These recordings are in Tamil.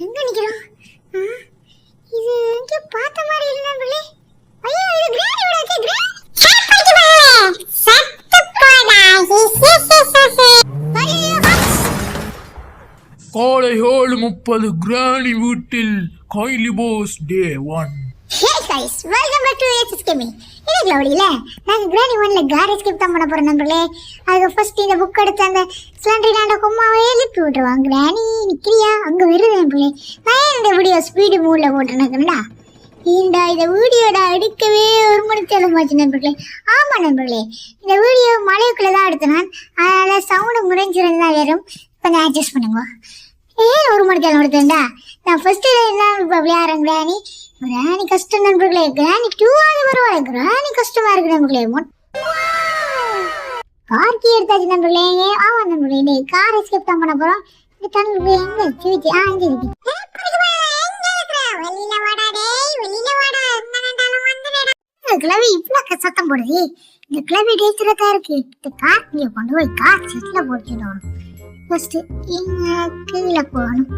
எங்க நிக்கிறோம்? இது எங்க பார்த்த மாதிரி இல்ல நண்பர்களே. ஐயோ இது கிரானியோட இருக்கு. கிரானி சாட் பண்ணிட்டு போறே. சத்து போடா. காலை 7:30 கிரானி வீட்டில் கைலி போஸ் டே 1. Hey guys, welcome back to ASS Gaming. இன்னைக்கு லோடியில நாங்க கிரானி 1ல கார் எஸ்கேப் தான் பண்ண போறோம் நண்பர்களே. அதுக்கு ஃபர்ஸ்ட் இந்த புக் எடுத்து அந்த ஸ்லண்டரிடாண்ட கொம்மாவே எழுப்பி விட்டுருவாங்க. கிரானி நிக்கிறியா அங்க வருது நண்பர்களே. நான் இந்த வீடியோ ஸ்பீடு மூட்ல போட்டுருக்கேன்டா. இந்த வீடியோட எடுக்கவே 1 மணி தேவைமாச்சு நண்பர்களே. ஆமா நண்பர்களே, இந்த வீடியோ மலைக்குள்ள தான் எடுத்தேன். அதனால சவுண்டு முறைஞ்சிருந்தா வரும், கொஞ்சம் அட்ஜஸ்ட் பண்ணுங்க. 1 மணி தேவை எடுத்தேன்டா. நான் ஃபர்ஸ்ட் என்ன இப்போ விளையாடுறேன் கிரானி. கிரானி கஷ்டம் நண்பர்களே. கிரானி 2 ஆக பரவாயில்ல, கிரானி கஷ்டமா இருக்கு நண்பர்களே. கார்கி எடுத்தாச்சு நண்பர்களே. ஆமா நண்பர்களே, கார் எஸ்கேப் தான் பண்ண போறோம். இந்த டனல் எங்க சிவிச்சி இங்க இருக்கு. வெளியில வாடா டேய், வெளியில வாடா. என்னடாலும் வந்துடா. கிளவி இவ்ளோ சத்தம் போடுது. இந்த கிளவி டேஞ்சரா இருக்கு. இந்த கார் இங்க கொண்டு போய் கார் செட்ல போட்டுடணும். ஃபர்ஸ்ட் இங்க கீழ போகணும்.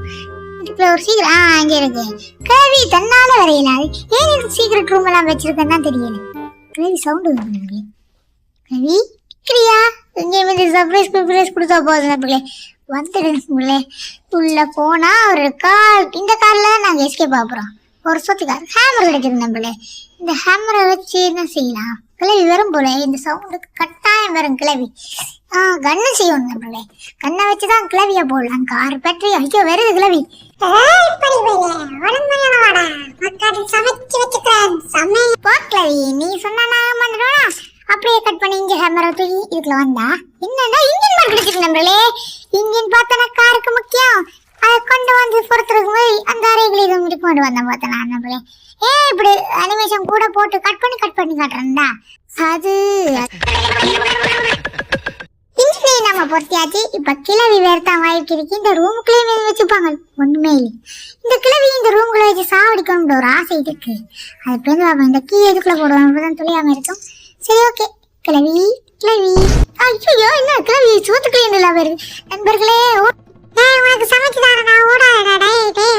இதுக்குள்ள ஒரு சீக்கிரம் அங்க இருக்கு. கிளவி தன்னால வரையில ஏன் இந்த சீக்ரெட் ரூம் எல்லாம் வச்சிருக்கேன்னு தான் தெரியல. கிளவி சவுண்ட் வருது. கிளவி கிரியா இங்கே வந்து சர்ப்ரைஸ் கொடுத்தா போதும் நண்பர்களே. வந்துடுங்களே. உள்ள போனா ஒரு கார், இந்த கார்ல நாங்க எஸ்கேப் ஆகுறோம். ஒரு சொத்து கார் ஹேமர் கிடைக்குது நண்பர்களே. இந்த ஹேமரை வச்சு என்ன செய்யலாம்? கிளவி வரும் போல. இந்த சவுண்டுக்கு கட்டாயம் வரும் கிளவி. கண்ணு செய்யணும் நண்பர்களே. கண்ணை வச்சுதான் கிளவிய போடலாம். கார் பேட்டரி ஐயோ வருது கிளவி. நீ சொன்னா அப்படியே கட் பண்ணி இங்க ஹேமரை தூக்கி இதுக்குள்ள வந்தா என்னன்னா இன்ஜின் மார்க் கிடைச்சிருக்கு நண்பர்களே. இன்ஜின் பார்த்தனா காருக்கு முக்கியம். அதை கொண்டு வந்து பொறுத்துருக்கு போய் அந்த அறைகளை இது கொண்டு வந்தேன் பார்த்தனா நண்பர்களே. இப்படி அனிமேஷன் கூட போட்டு கட் பண்ணி காட்டுறேன்டா. அது இன்ஜினை நம்ம பொறுத்தியாச்சு. இப்ப கிளவி வேறதான் வாய்ப்பு இருக்கு. இந்த ரூமுக்குள்ளே வச்சுப்பாங்க ஒண்ணுமே இல்லை. இந்த கிளவி இந்த ரூமுக்குள்ள வச்சு சாவடிக்கணும்ன்ற ஒரு ஆசை இருக்கு. அது பேருந்து இந்த கீ எதுக்குள்ள போடுவோம் துளையாம இருக்கும். சரி ஓகே. கிளவி ஐயோ என்ன கிளவி சோத்துக்குள்ளே இல்லை வருது நண்பர்களே. உனக்கு சமைச்சுதாரா ஓடாடா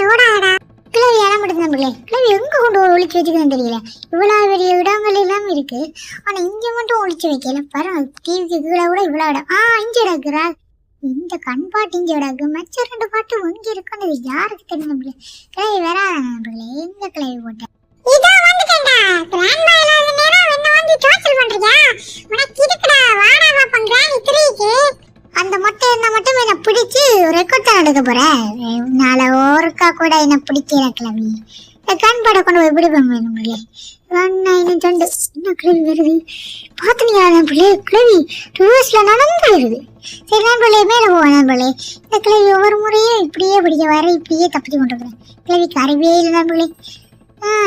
ஓடாடா. கிளவி இளம்பிடுது நண்பர்களே. கிளவி எங்க கொண்டு ஒழிச்சு வச்சுக்கன்னு தெரியல. இவ்வளவு பெரிய இடங்கள் எல்லாம் இருக்கு, ஆனா இங்க மட்டும் ஒழிச்சு வைக்கல. பரவாயில்ல, டிவிக்கு கீழே கூட இவ்வளவு இடம். இங்க இடக்குறா. இந்த கண்பாட்டு இங்க இடக்கு. மச்ச 2 பாட்டு இங்க இருக்குன்னு யாருக்கு தெரியும் நண்பர்களே. கிளவி வேற நண்பர்களே. எங்க கிளவி போட்டேன் அந்த மொட்டை என்ன மட்டும் என்ன பிடிச்சு ரெக்கார்ட் தான் எடுக்க போறேன். நாளை ஒருக்கா கூட என்ன பிடிக்கிற கிளவி. கண்பாடை கொண்டு போய் பிடிப்பாங்க நண்பர்களே. என்ன கிளவி வருது பாத்துனியா நண்பர்களே? கிளவி ரிவர்ஸ்ல நடந்து வருது. சரி நண்பர்களே, மேல போவேன் நண்பர்களே. இந்த கிளவி ஒவ்வொரு முறையும் இப்படியே பிடிக்க வர இப்படியே தப்பிச்சு கொண்டு இருக்கிறேன். கிளவிக்கு அறிவே இல்லை நண்பர்களே.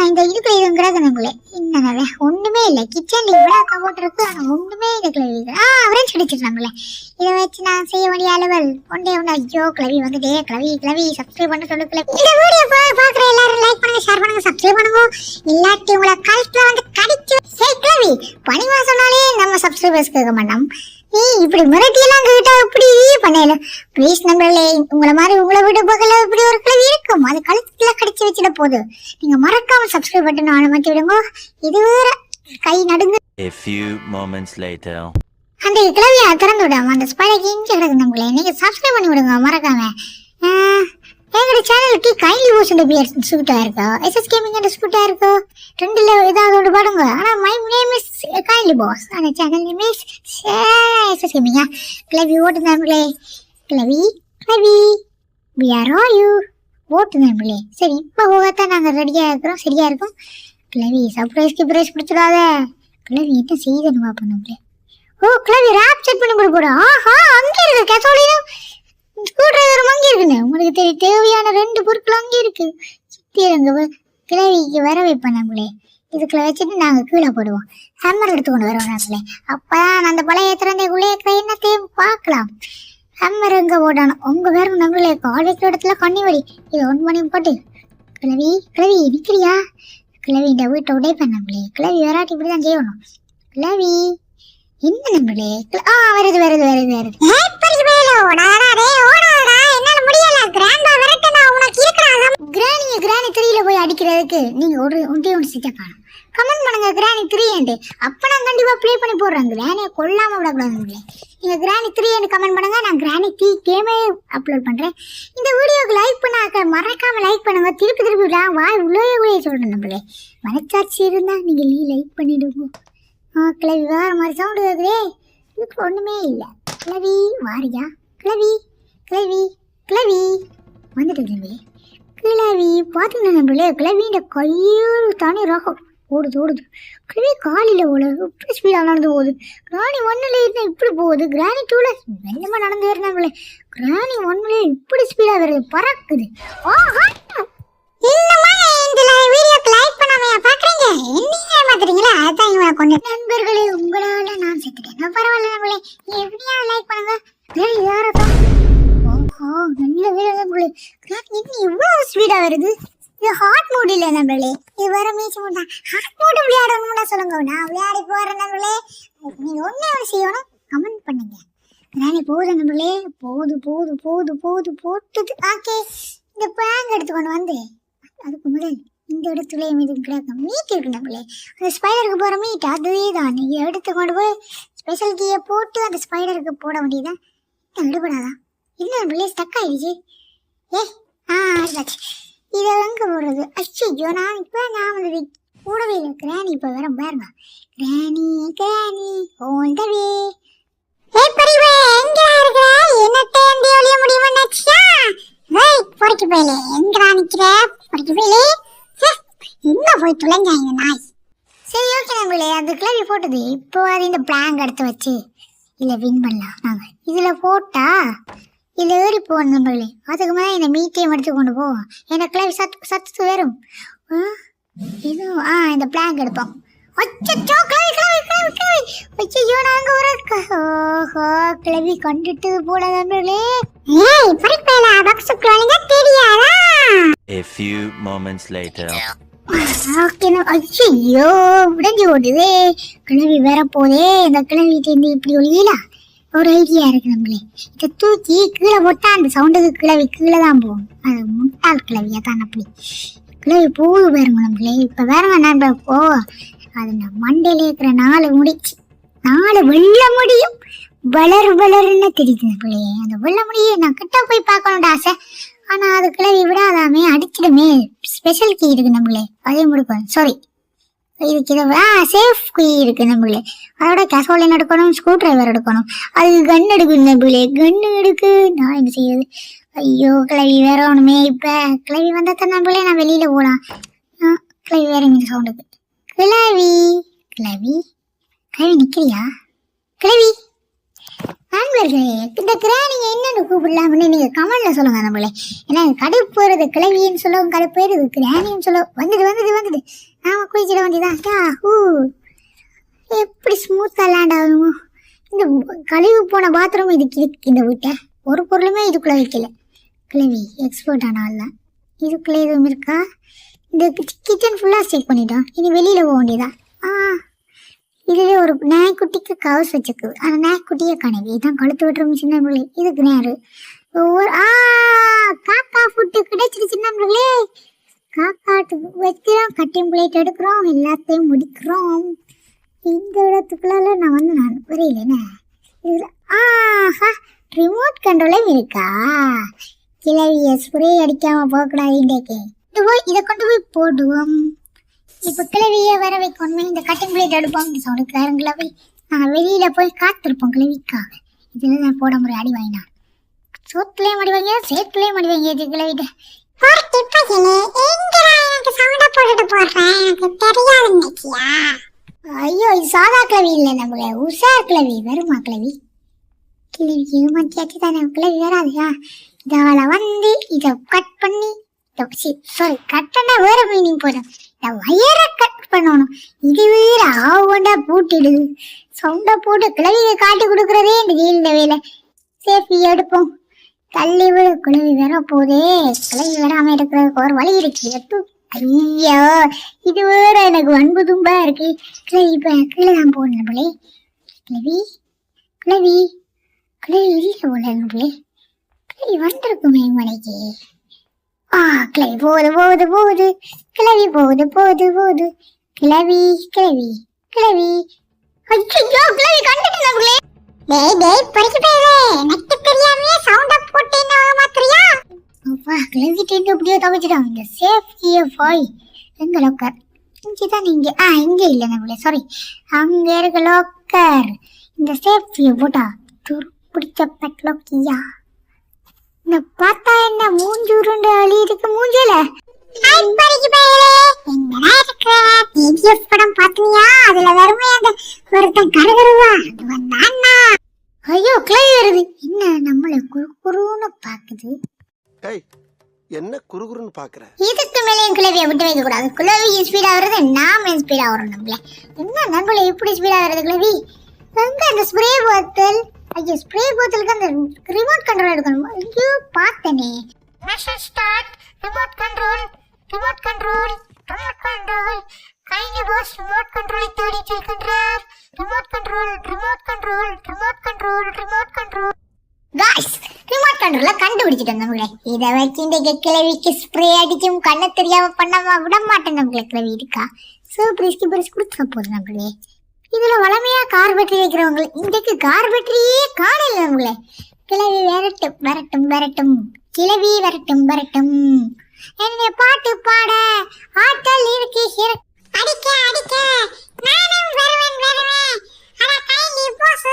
இந்த இதுக்குள்ள இது கிடக்கு நண்பர்களே. என்ன ஒண்ணுமே இல்லை. கிச்சன்ல இவ்வளவு கபோர்ட் இருக்கு, ஆனா ஒண்ணுமே இல்லை கிளவி. அவரேஞ்ச் கிடைச்சிட்டு நண்பர்களே. இதை வச்சு நான் செய்ய வேண்டிய அலுவல் ஒன்றே ஒன்று. ஐயோ கிளவி வந்துட்டே. கிளவி சப்ஸ்கிரைப் பண்ண சொல்லு கிளவி. இந்த வீடியோ பாக்குற எல்லாரும் லைக் பண்ணுங்க, ஷேர் பண்ணுங்க, சப்ஸ்கிரைப் பண்ணுங்க. இல்லாட்டி உங்களை கழுத்துல வந்து கடிச்சு. சரி கிளவி பணிவா சொன்னாலே நம்ம சப்ஸ்கிரைபர்ஸ் கேட்க மாட்டோம். நீ இப்படி மிரட்டியெல்லாம் கேட்டா இப்படி பண்ணல. ப்ளீஸ் நண்பர்களே, உங்களை விட பக்கல இப்படி ஒரு கிளவி இருக்கும். அது கழுத்துல கடிச்சு வச்சிட போது. நீங்க மறக்காம சப்ஸ்கிரைப் பட்டன் அனுமதி விடுங்க. இது வேற கை நடுங்க. A few moments later. அந்த கிளவியை திறந்து விடாம அந்த ஸ்பைடர் இங்க கிடக்கு நண்பர்களே. நீங்க சப்ஸ்கிரைப் பண்ணி விடுங்க மறக்காம. எங்களோட சேனலுக்கு கைலி போஸ்ட் பேர் சூட்டா இருக்கா, எஸ்எஸ் கேமிங் சூட்டா இருக்கா, ரெண்டுல ஏதாவது ஒரு பாடுங்க. ஆனா மை நேம் இஸ் கைலி பாஸ். அந்த channel name is SS gaming. கிளவி ஓட்டு நண்பர்களே. கிளவி we are all you ஓட்டு நண்பர்களே. சரி இப்ப போகத்தான் நாங்க ரெடியா இருக்கிறோம். சரியா இருக்கும். கிளவி சர்ப்ரைஸ்க்கு பிரைஸ் கொடுத்துடாத. கிளவி என்ன செய்யணும் பாப்போம் நண்பர்களே. கிளவி ராப் செட் பண்ணி கொடுக்க போறோம். அங்க இருக்கு கேசோலியும் ஸ்க்ரூ டிரைவர் அங்கே இருக்குன்னு உங்களுக்கு தேவையான 2 பொருட்கள் அங்கே இருக்கு. சுத்தி இருங்க. கிளவிக்கு வர வைப்பேன் நம்மளே. இதுக்குள்ள வச்சுட்டு நாங்கள் கீழே போடுவோம். ஹேமர் எடுத்து கொண்டு வருவோம் நம்மளே. அப்பதான் அந்த பழைய திறந்தைக்குள்ளே என்னத்தையும் பார்க்கலாம். ஹேமர் எங்க போடணும் உங்க வேற நம்மளே. கால் வைக்கிற இடத்துல கண்ணி வடி. இது 1 மணி போட்டு. கிளவி நிற்கிறியா? கிளவி இந்த வீட்டை உடைப்பேன் நம்மளே. கிளவி வேறாட்டி இப்படிதான் செய்யணும். கிளவி என்ன நண்பர்களே? வருது. என்னால முடியல. கிராண்டா விரட்டனா உனக்கு இருக்கா இருக்கு. நீங்க ஒன்றே ஒன்று சீட்டை காணும். கமெண்ட் பண்ணுங்க கிராணி 3 அப்ப நான் கண்டிப்பா ப்ளே பண்ணி போடுறேன். கிராணியை கொல்லாம விடக்கூடாது. நீங்க கிராணி 3 கமெண்ட் பண்ணுங்க. நான் கிராணி 3 கேமே அப்லோட் பண்றேன். இந்த வீடியோக்கு லைக் பண்ணாக்க மறக்காம லைக் பண்ணுங்க. திருப்பி விடலாம் வாய் உள்ளே சொல்றேன். நம்மளே மனச்சாட்சி இருந்தா நீங்க லைக் பண்ணிடுங்க. கிளவி வேற மாதிரி சவுண்டு கேக்குதே. இதுக்கு ஒண்ணுமே இல்லை. கிளவி வாரியா? கிளவி கிளவி கிளவி வந்துட்டு கிளவி கிளவி பார்த்துக்கணும். நம்மளே கிளவின்ற கையோடு தானே ராகம் ஓடுது. கிளவி காலையில் ஓடுது. இப்படி ஸ்பீடாக நடந்து போகுது. கிராணி 1ல இருந்தால் இப்படி போகுது. கிராணி 2ல மெல்லமாக நடந்து வருது. நம்மளே கிராணி 1ல இப்படி ஸ்பீடாக வருது. பறக்குது. நண்பர்களே உங்களால நான் செத்துட்டேன். பரவாயில்ல நம்மளே எப்படியா லைக் பண்ணுங்க. நல்ல வீடு. இவ்வளவு ஸ்பீடா வருது. இது ஹாட் மோட் இல்ல நம்மளே. இது வர மீச்சு மோட் தான். ஹாட் மோட் விளையாடணும்னா சொல்லுங்க. நான் விளையாடி போறேன் நம்மளே. நீங்க ஒண்ணே செய்யணும். கமெண்ட் பண்ணுங்க. நானே போதும் நம்மளே. போது போட்டுது. ஓகே இந்த பேங்க் எடுத்துக்கொண்டு வந்து அதுக்கு முதல் இந்த இடத்துல மீது கிடக்க மீட் இருக்கு நம்மளே. அந்த ஸ்பைடருக்கு போற மீட் அதுவே தான். நீங்க எடுத்துக்கொண்டு போய் ஸ்பெஷல் கீயை போட்டு அந்த ஸ்பைடருக்கு போட வேண்டியதான். விடுபடாதான் இல்லை நம்மளே ஸ்டக் ஆயிடுச்சு. இதை எங்க போடுறது? அச்சோ நான் வந்து கூடவே இல்லை. கிராணி இப்போ வேற பாருங்க. கிராணி ஓன் த வே. சரி ஓகே நம்மளே அந்த கிளவி போட்டது. இப்போ அது இந்த பிளாங்க் எடுத்து வச்சு இல்லை வின் பண்ணலாம். நாங்கள் இதில் போட்டா இதில் ஏறி போகணும் நம்மளே. அதுக்கு மேலே இந்த மீட்டையும் எடுத்து கொண்டு போவோம். எனக்கு கிளவி சத்து வரும். இதுவும் இந்த பிளாங்க் எடுப்போம். கிளவி கண்டுட்டு போல நண்பர்களே. A few moments later. ஐயோ உடஞ்சி ஓடுதே. கிளவி வேற போதே. இந்த கிளவிட்டு இப்படி ஒளியிலா ஒரு ஐடியா இருக்கு நம்மளே. இதை தூக்கி கீழே போட்டா அந்த சவுண்டுக்கு கிளவி கீழே தான் போகும். அது முட்டாள் கிளவியா தான். அப்படி கிளவி போது பாருங்க நம்மளே. இப்ப வேற நண்பர் போ அது மண்டையில இருக்கிற 4 முடிச்சு 4 வெள்ள முடியும் வளருன்னு தெரியுது நம்மளே. அந்த வெள்ள முடியை நான் கிட்ட போய் பார்க்கணும்னு ஆசை. ஆனா அது கிளவி விடாதாமே அடிச்சிடுமே. ஸ்பெஷல் கீ இருக்கு நம்மளே. அதே முடிக்கும். சாரி இதுக்கு சேஃப் கீ இருக்கு நம்மளே. அதோட கேசோலின் எடுக்கணும். ஸ்க்ரூ டிரைவர் எடுக்கணும். அது கன் எடுக்கணும் நம்மளே. கன்னு எடுக்கு நான் என்ன செய்யுது? ஐயோ கிளவி வேற ஒண்ணுமே. இப்ப கிளவி வந்தா தான் நம்மளே நான் வெளியில போலாம். கிளவி வேற இந்த சவுண்டுக்கு. கிளவி நிக்கிறியா? கிளவி நண்பர்களே இந்த கிராணியை என்னன்னு கூப்பிடலாம்னு நீங்க கமெண்ட்ல சொல்லுங்க நம்மளே. ஏன்னா கடுப்பு போறது கிளவின்னு சொல்லவும் கடுப்பு போயிருது. கிராணின்னு சொல்ல வந்துது நாம குளிச்சிட வேண்டியதான். எப்படி ஸ்மூத்தா லேண்ட் ஆகுமோ. இந்த கழிவு போன பாத்ரூம் இதுக்கு இந்த வீட்டை ஒரு பொருளுமே இதுக்குள்ள வைக்கல. கிளவி எக்ஸ்போர்ட் ஆனால இதுக்குள்ள எதுவும் இருக்கா? இந்த கிச்சன் ஃபுல்லா செக் பண்ணிட்டோம். இனி வெளியில போக வேண்டியதான். இதுவே ஒரு நாய்க்குட்டிக்கு கவர்ஸ் வச்சுக்கு. அந்த நாய்க்குட்டியை காணவி. இதான் கழுத்து விட்டுரும் சின்ன பிள்ளை. இதுக்கு நேரு ஒவ்வொரு காக்கா ஃபுட்டு கிடைச்சிருச்சு நம்மளே. காக்காட்டுக்கு வைக்கிறோம். கட்டிங் பிளேட் எடுக்கிறோம். எல்லாத்தையும் முடிக்கிறோம். இந்த இடத்துக்குள்ள நான் புரியலண்ணே. இதுல ரிமோட் கண்ட்ரோலும் இருக்கா? கிளவிய ஸ்ப்ரே அடிக்காம போகக்கூடாது. இன்றைக்கு இதை கொண்டு போய் போடுவோம். இப்போ கிளவியை வர வைக்கணுமே. இந்த கட்டிங் பிளேட் எடுப்போம். இந்த சவுண்டுக்கு வேற கிளவி நாங்கள் வெளியில போய் காத்திருப்போம் கிளவிக்காக. இதுல நான் போட முறை அடி வாங்கினான். சோத்துலேயும் அடி வாங்க சேத்துலேயும் அடி வாங்கி இது கிளவிட்ட. ஐயோ இது சாதா கிளவி இல்லை நம்மள உஷார் கிளவி. வருமா கிளவி? கிளவிக்கு மத்தியாச்சு தானே. கிளவி வராதுயா. இதால வந்து இதை கட் பண்ணி சாரி கட் பண்ணா வேற மீனிங் போதும். வயரை கட் பண்ணணும். இது வேற ஆவண்டா பூட்டிடுது. சவுண்டா போட்டு கிளவியை காட்டி கொடுக்கறதே இந்த வேலை. சேஃபி எடுப்போம். தள்ளி விடு. கிளவி வேற போதே. கிளவி வராம இருக்கிறதுக்கு ஒரு வழி இருக்கு. ஐயோ இது வேற எனக்கு அன்பு தும்பா இருக்கு. கிளவி இப்ப கீழே தான் போகணும் நம்மளே. கிளவி இல்லை போல நம்மளே. கிளவி வந்திருக்குமே மனைக்கு. கிளவி போகுது போகுது போகுது, கிளவி போகுது போகுது போகுது, கிளவி கிளவி கிளவி. ஐயோ கிளவி கண்டுட்டேன் நம்மளே. டேய் டேய் பறிக்க போயிரு, எனக்கு தெரியாமயே சவுண்ட போட்டு என்ன மாத்திரியா? அப்பா கிளவி டேட் அப்படியே தவிச்சிட்டாங்க. இந்த சேஃப்டியை பாய் எங்க லோக்கர் இங்கதான். இங்க இங்க இல்ல நம்மளே, சாரி, அங்க இருக்க லோக்கர். இந்த சேஃப்டியை போட்டா துரு பிடிச்ச பெட்லோக்கியா. இந்த பார்த்தா என்ன மூஞ்சு உருண்டு அழி இருக்கு மூஞ்சல. படம் பாத்தியா? அதுல வருமே அந்த ஒருத்தன் கருகருவா வந்தான்னா. ஐயோ கிளவி வருது. என்ன நம்மள குறுகுறுன்னு பாக்குது. என்ன குறுகுறுன்னு பாக்குற? இதுக்கு மேலேயும் கிளவியை விட்டு வைக்க கூடாது. கிளவி ஸ்பீடா வருது, நாம ஸ்பீடா வரும். நம்மள என்ன நம்மள எப்படி ஸ்பீடா வருது கிளவி? எங்க அந்த ஸ்ப்ரே பாட்டில்? ஐயோ ஸ்ப்ரே பாட்டிலுக்கு அந்த ரிமோட் கண்ட்ரோல் எடுக்கணும். ஐயோ பார்த்தனே. Mission start. Remote control, remote control, remote control. கைலி பாஸ் ரிமோட் கண்ட்ரோலை தேடி செல்கின்றார். Remote control, remote control, remote control, remote control. Guys remote கண்ட்ரோல கண்டுபிடிச்சிட்டோம் நம்மளே. இதை வச்சு இந்த கிளவிக்கு ஸ்ப்ரே அடிச்சும் கண்ணு தெரியாம பண்ணாம விட மாட்டேன். நம்மளே கிளவி இருக்கா சூப்பர் பரிசு கொடுத்துக்க போதும் நம்மளே. இதுல வளமையா கார் பேட்டரி வைக்கிறவங்க இன்றைக்கு கார் பேட்டரியே காணல நம்மளே. கிளவி வரட்டும் வரட்டும் வரட்டும், கிளவி வரட்டும் வரட்டும். என்ன பாட்டு பாட ஆட்டல் இருக்கு, அடிக்க அடிக்க நானும் வருவேன் வருவேன். அட கைலி போஸ்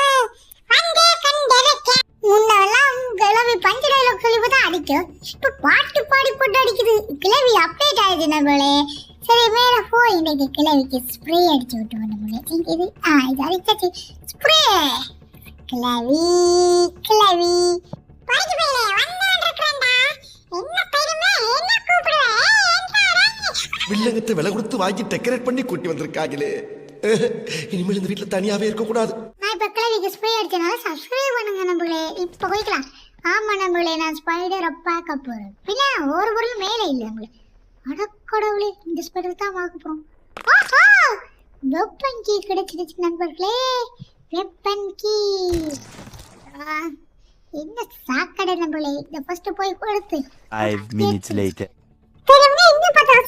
வந்தே கண்டறக்க. முன்னெல்லாம் கிளவி பஞ்சு டைலாக் சொல்லி தான் அடிக்கும். இப்ப பாட்டு பாடி போட்டு அடிக்குது. கிளவி அப்டேட் ஆயிடுது நம்மளே. சரி மேல போய் இன்னைக்கு கிளவிக்கு ஸ்ப்ரே அடிச்சு விட்டு நம்மளே. இது அடிச்சாச்சு ஸ்ப்ரே. கிளவி கிளவி பைக்கு பைலே வந்தான் இருக்கறேன்டா. என்ன பைருமே என்ன கூப்பிடுற? வில்லங்கத்தை விலை கொடுத்து வாங்கி டெக்கரேட் பண்ணி கூட்டி வந்திருக்காங்களே. இனிமேல் இந்த வீட்டுல தனியாவே இருக்க கூடாது. நான் இப்ப கிளவிக்கு ஸ்ப்ரே அடிச்சனால சப்ஸ்கிரைப் பண்ணுங்க நம்மளே. இப்ப போய்க்கலாம். ஆமா நம்மளே, நான் ஸ்பைடரை பார்க்க போறேன். பின்ன ஒரு பொருள் மேலே இல்லை நம்மளே. அடக்கடவுளே, இந்த ஸ்பைடர் தான் பார்க்க போறோம். ஆஹா வெப்பன் கீ கிடைச்சிடுச்சு நண்பர்களே. Weapon key. என்ன சாக்கடை நம்மளே. இந்த ஃபர்ஸ்ட் போய் கொடுத்து 5 minutes later. தெரியுமா என்ன பண்றா?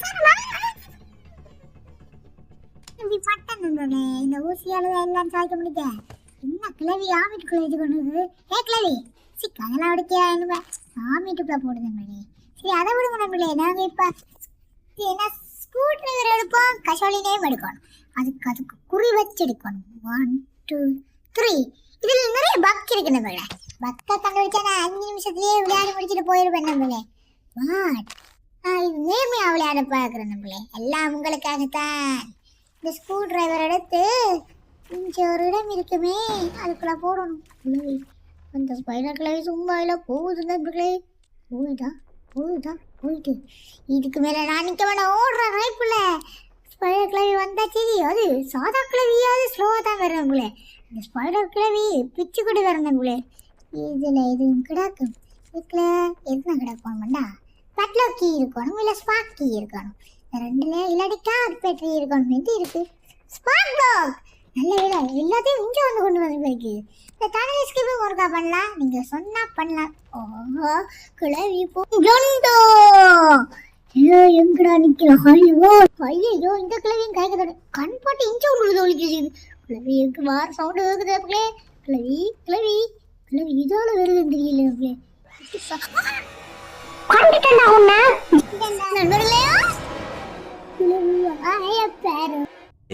இப்படி பட்டன் நண்பர்களே, இந்த ஊசியால எல்லாம் சாய்க்க முடியுது. என்ன கிளவி ஆமிட்டுக்குள்ள இது கொண்டு கிளவி சிக்கனெல்லாம் அடிக்கிறா என்ன ஆமிட்டுக்குள்ள போடுது நண்பர்களே. சரி அதை விடுங்க நண்பர்களே. நாங்கள் இப்போ என்ன ஸ்க்ரூ டிரைவர் எடுப்போம், கஷோலினையும் எடுக்கணும். அதுக்கு குறி வச்சு எடுக்கணும். 1 2 3. இதில் நிறைய பக் இருக்கு நம்மளே. பக்கை கண்டுபிடிச்சா நான் 5 நிமிஷத்துலேயே விளையாடி முடிச்சுட்டு போயிருப்பேன் நம்மளே. வாட் இது நேர்மையாக விளையாட பார்க்குறேன் நம்மளே. எல்லாம் உங்களுக்காகத்தான். இந்த ஸ்க்ரூ டிரைவர் எடுத்து கொஞ்சம் ஒரு இடம் இருக்குமே அதுக்குள்ள போடணும். கிளவி அந்த ஸ்பைடர் கிளவி சும்மா இல்லை போகுது நண்பர்களே. போயிட்டு இதுக்கு மேலே நான் நிற்க வேண்டாம். ஓடுறேன் ரைப்புல. ஸ்பைடர் கிளவி வந்தாச்சு. அது சாதா கிளவியாவது ஸ்லோவாக தான் வரும் நம்மளே. இந்த ஸ்பைடர் கிளவி பிச்சு கூட வரும் நம்மளே. இதில் எதுவும் கிடக்கும். இதுல எதுனா கிடக்கணும்டா. பெட்லாக் கீ இருக்கணும், இல்லை ஸ்பார்க் கீ இருக்கணும். ரெண்டுல இல்லாட்டி கார் பேட்டரி இருக்கணும். இது இருக்கு ஸ்பார்க் டாக். நல்ல வேலை எல்லாத்தையும் இங்கே வந்து கொண்டு வந்து போயிருக்கு. இந்த தமிழ் ஸ்கிப்பிங் ஒர்க்கா பண்ணலாம். நீங்கள் சொன்னா பண்ணலாம். ஓஹோ கிளவி போண்டோ. ஐயோ எங்கடா நிற்கிறோம்? ஐயோ இந்த கிளவியும் கைக்கு கண் போட்டு இஞ்ச உங்களுக்கு ஒழிக்குது. கிளவி எங்க வார சவுண்டு கேட்குது அப்படியே. கிளவி கிளவி கிளவி இதோட வருதுன்னு தெரியல அப்படியே.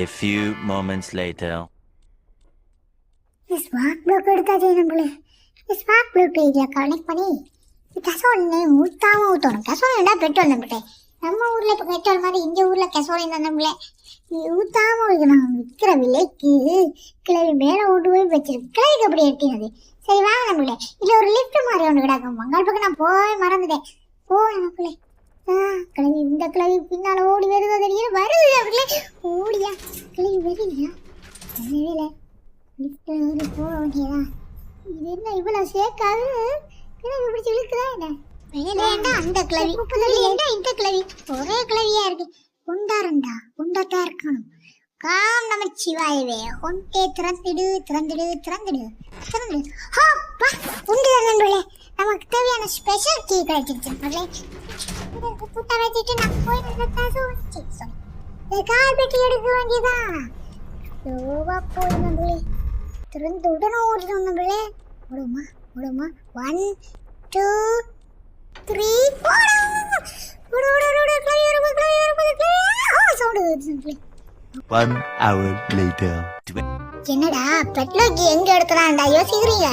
A few moments later. Spark plug எடுத்தாச்சு நம்மளே. ஸ்பார்க் ப்ளக் இதில் கனெக்ட் பண்ணி கசோலினை ஊற்றணும். கசோலினா பெட்ரோல் நம்மகிட்ட. நம்ம ஊரில் இப்போ பெட்ரோல் மாதிரி இந்த ஊரில் கசோலின் தான் நம்மளே. ஊற்றாமல் வைக்கணும். விற்கிற விலைக்கு கிளவி மேலே ஓட்டு போய் வச்சிருக்கு. கிளவிக்கு அப்படி எட்டினது. சரி வாங்க நம்மளே. இல்லை ஒரு லிஃப்ட் மாதிரி ஒன்று கிடக்கும். மங்கால் பக்கம் நான் போய் மறந்துட்டேன். நமக்குள்ளே கிளவி இந்த கிளவி பின்னால் ஓடி வருதோ தெரியல. வருது அப்படியே ஓடியா கிளவி வருதியா? வேலை லிஃப்ட் போக வேண்டியதா? இது என்ன இவ்வளோ சேக்காது? கிளவி பிடிச்சி இழுக்குதா என்ன? வேலையாண்டா அந்த கிளவி ஏண்டா இந்த கிளவி ஒரே கிளவியா இருக்கு. குண்டாரண்டா குண்டாட்டா இருக்கணும். காம் நம சிவாயவே. ஒன்டே திறந்துடு திறந்துடு திறந்துடு திறந்துடு. ஹாப்பா உண்டு நண்பர்களே. நமக்கு தேவையான ஸ்பெஷல் கீ கிடைச்சிருச்சு நண்பர்களே. இதற்கு புட்டை வச்சுட்டு நம்ம போய் கார் பெட்டி எடுக்க வேண்டியதான். யோவா போய் நண்பர்களே, திறந்து உடனே ஓடிடும் நண்பர்களே. ஓடுமா ஓடுமா, 1 2 3 1 hour later. என்னடா பெட்லோக்கி எங்க எடுத்துறான்டா யோசிக்கிறீங்க?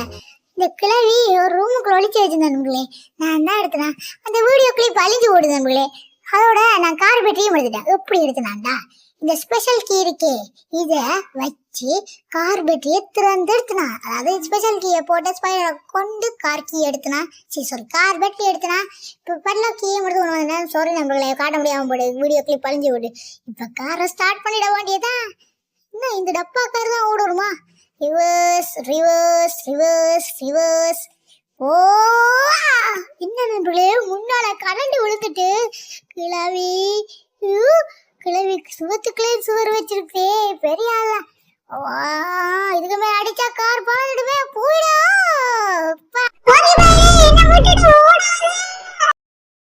இந்த கிழவி ஒரு ரூமுக்குள்ள ஒளிச்சு வச்சிருந்தேன் நண்பர்களே, நான் தான் எடுத்தேன். அந்த வீடியோ கிளிப் அழிஞ்சு ஓடுது நண்பர்களே. அதோட நான் கார் பெட்டியும் எடுத்துட்டேன். எப்படி எடுத்தேன்டா, இந்த ஸ்பெஷல் கீ இருக்கே இதை வச்சு கார் பெட்டியை திறந்து எடுத்துனா, அதாவது ஸ்பெஷல் கீயை போட்டு ஸ்பைடரை கொண்டு கார் கீ எடுத்துனா, சாரி கார் பெட்டி எடுத்துனா. இப்போ பல்ல கீயை மட்டும் ஒன்று வந்தேன். சாரி நண்பர்களே, காட்ட முடியாமல் போடு, வீடியோ கிளிப் அழிஞ்சு ஓடு. இப்போ காரை ஸ்டார்ட் பண்ணிட வேண்டியதான். இன்னும் இந்த டப்பா கார் தான் ஓடுமா? Reverse reverse reverse reverse. ஓ என்ன நண்பர்களே, முன்னால கரண்ட் விழுந்துட்டு கிளவி கிளவி சுவத்துக்குள்ளே சுவர் வச்சிருக்கே பெரிய ஆளா.